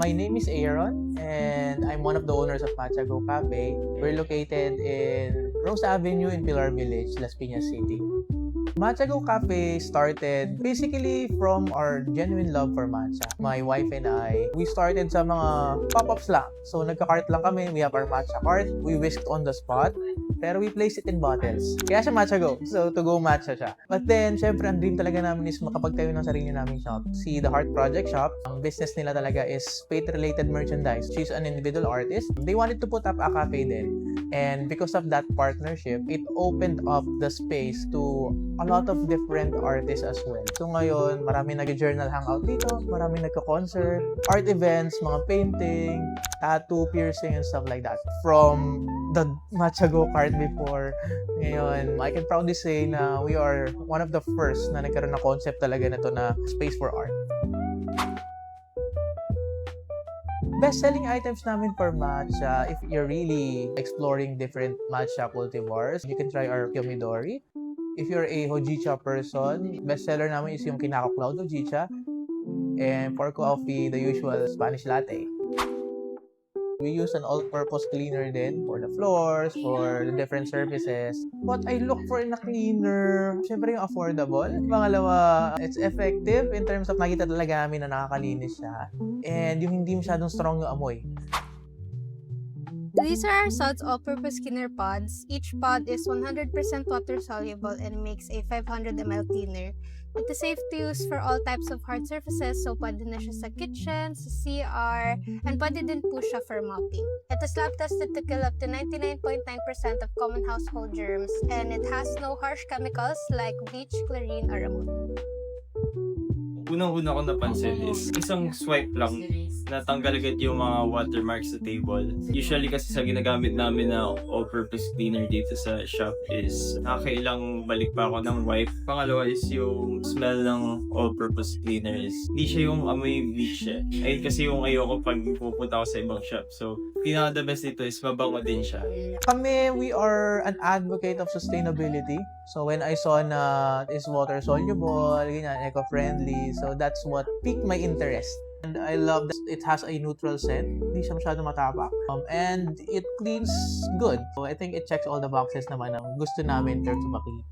My name is Aaron, and I'm one of the owners of Matcha Go Cafe. We're located in Rose Avenue in Pilar Village, Las Piñas City. Matcha Go Cafe started basically from our genuine love for matcha. My wife and I, we started sa mga pop-ups lang. So nagka-cart lang kami, we have our matcha cart, we whisked on the spot, pero we place it in bottles. Kaya siya Matcha Go. So to go matcha siya. But then, syempre, ang dream talaga namin is makapagtayo ng sarili naming shop. Si The Heart Project Shop, ang business nila talaga is faith-related merchandise. She's an individual artist. They wanted to put up a cafe din. And because of that partnership, it opened up the space to a lot of different artists as well. So ngayon, marami nag-journal hangout dito, marami nagka-concert, art events, mga painting, tattoo, piercing, and stuff like that. From the Matcha Go cart before, ngayon, I can proudly say na we are one of the first na nagkaroon na concept talaga na to na space for art. Best-selling items namin for matcha, if you're really exploring different matcha cultivars, you can try our Kyomidori. If you're a Hojicha person, bestseller namin is yung Kinako Cloud Hojicha. And for coffee, the usual Spanish latte. We use an all-purpose cleaner din for the floors, for the different surfaces. What I look for in a cleaner, syempre yung affordable. Pangalawa, it's effective in terms of nakita talaga namin na nakakalinis siya. And yung hindi masyadong strong yung amoy. These are our Suds all-purpose cleaner pods. Each pod is 100% water-soluble and makes a 500 ml cleaner. It is safe to use for all types of hard surfaces, so pwede na siya sa kitchen, sa CR, and pwede din po siya for mopping. It is lab-tested to kill up to 99.9% of common household germs, and it has no harsh chemicals like bleach, chlorine, or ammonia. Unang-una ko napansin is isang swipe lang natanggal agad yung mga watermarks sa table. Usually kasi sa ginagamit namin na all-purpose cleaner dito sa shop is nakakailang balik pa ako ng wipe. Pangalawa is yung smell ng all-purpose cleaner is hindi siya yung amoy bleach eh. Ayun kasi yung ayoko pag pupunta ako sa ibang shop. So, pinaka the best dito is mabango din siya. Kami, we are an advocate of sustainability. So when I saw na is water soluble, ganyan, eco-friendly, so that's what piqued my interest. And I love that it has a neutral scent. Hindi siya masyado matapang. And it cleans good. So I think it checks all the boxes naman ng gusto namin in terms of a cleaner.